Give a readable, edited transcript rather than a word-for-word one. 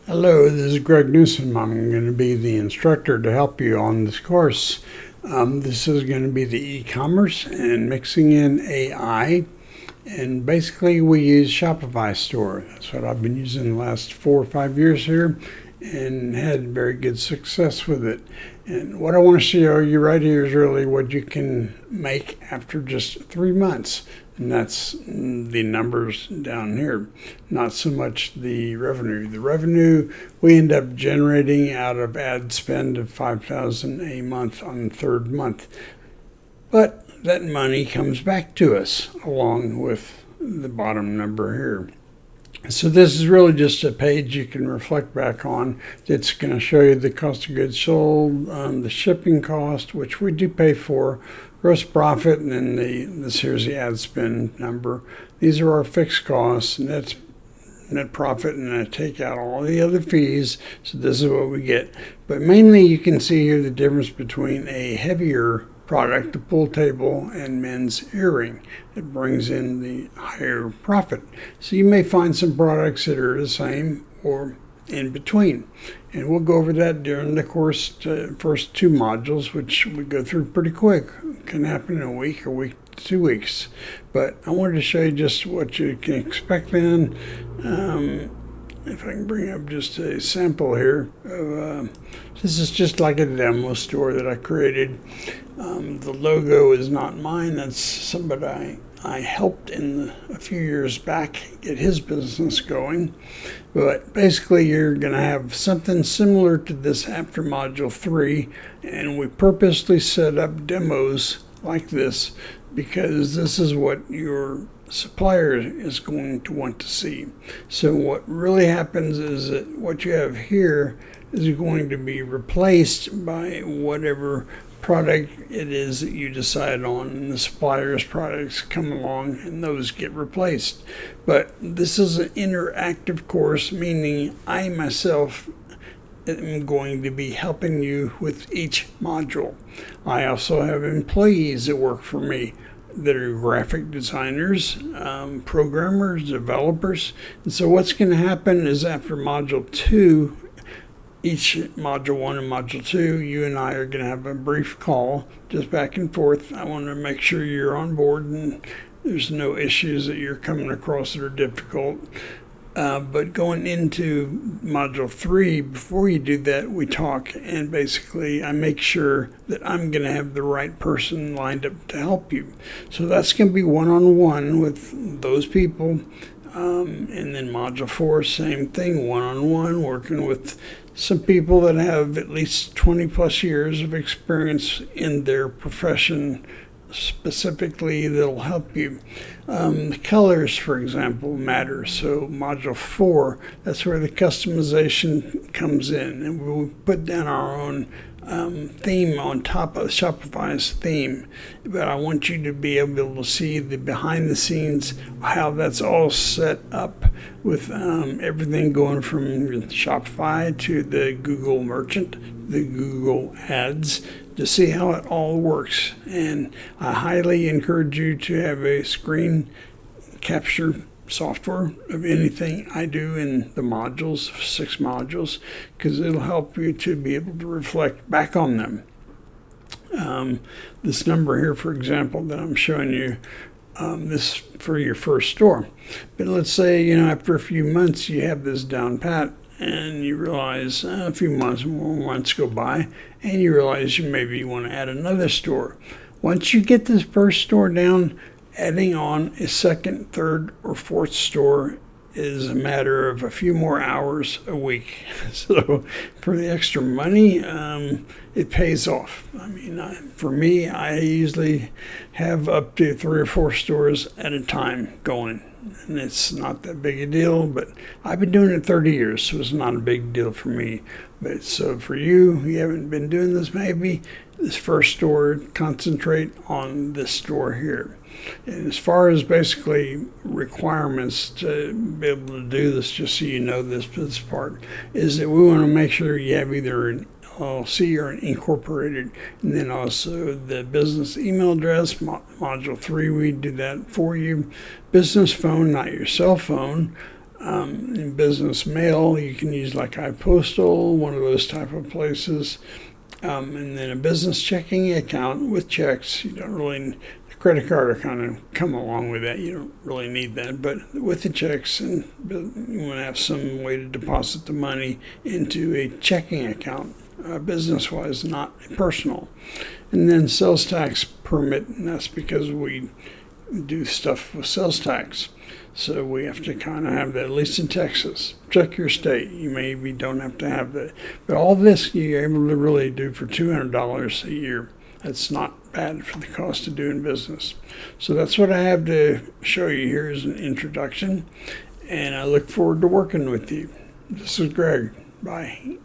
Hello, this is Greg Newsom. I'm going to be the instructor to help you on this course. This is going to be the e-commerce and mixing in AI. And basically we use Shopify store. That's what I've been using the last 4 or 5 years here and had very good success with it. And what I want to show you right here is really what you can make after just 3 months. And that's the numbers down here, not so much the revenue. The revenue we end up generating out of ad spend of $5,000 a month on the 3rd month. But that money comes back to us along with the bottom number here. So this is really just a page you can reflect back on. It's going to show you the cost of goods sold, the shipping cost, which we do pay for, gross profit, and then this here's the ad spend number. These are our fixed costs, net profit, and I take out all the other fees. So this is what we get. But mainly you can see here the difference between a heavier product, the pool table, and men's earring. It brings in the higher profit. So you may find some products that are the same or in between. And we'll go over that during the course, first 2 modules, which we go through pretty quick. It can happen in a week or week to 2 weeks. But I wanted to show you just what you can expect then. If I can bring up just a sample here. This is just like a demo store that I created. The logo is not mine. That's somebody I helped a few years back get his business going. But basically you're going to have something similar to this after Module 3. And we purposely set up demos like this because this is what your supplier is going to want to see. So what really happens is that what you have here is going to be replaced by whatever product it is that you decide on, and the supplier's products come along and those get replaced. But this is an interactive course, meaning I myself am going to be helping you with each module. I also have employees that work for me that are graphic designers, programmers, developers. And so what's going to happen is after Module 2, each Module 1 and Module 2, you and I are going to have a brief call, just back and forth. I want to make sure you're on board and there's no issues that you're coming across that are difficult. But going into Module 3, before you do that, we talk, and basically I make sure that I'm going to have the right person lined up to help you. So that's going to be one-on-one with those people. And then Module 4, same thing, one-on-one, working with some people that have at least 20 plus years of experience in their profession specifically that'll help you. The colors, for example, matter. So Module 4, that's where the customization comes in, and we'll put down our own theme on top of Shopify's theme. But I want you to be able to see the behind the scenes, how that's all set up with everything going from Shopify to the Google Merchant, the Google Ads, to see how it all works. And I highly encourage you to have a screen capture software of anything I do in the modules, 6 modules, because it'll help you to be able to reflect back on them. This number here, for example, that I'm showing you, this for your first store. But let's say, after a few months you have this down pat, and you realize a few more months go by, and you realize you maybe want to add another store. Once you get this first store down, adding on a 2nd, 3rd, or 4th store is a matter of a few more hours a week. So for the extra money, it pays off. I mean, for me, I usually have up to 3 or 4 stores at a time going. And it's not that big a deal, but I've been doing it 30 years, so it's not a big deal for me. But so for you haven't been doing this, maybe this first store, concentrate on this store here. And as far as basically requirements to be able to do this, just so you know this part, is that we want to make sure you have either an LLC or an incorporated, and then also the business email address. Module 3, we do that for you. Business phone, not your cell phone. In business mail, you can use like iPostal, one of those type of places. And then a business checking account with checks. You don't really, the credit card will kind of come along with that. You don't really need that, but with the checks, and you want to have some way to deposit the money into a checking account, business-wise, not personal. And then sales tax permit, and that's because we do stuff with sales tax. So we have to kind of have that, at least in Texas. Check your state. You maybe don't have to have that. But all this you're able to really do for $200 a year. That's not bad for the cost of doing business. So that's what I have to show you here as an introduction. And I look forward to working with you. This is Greg. Bye.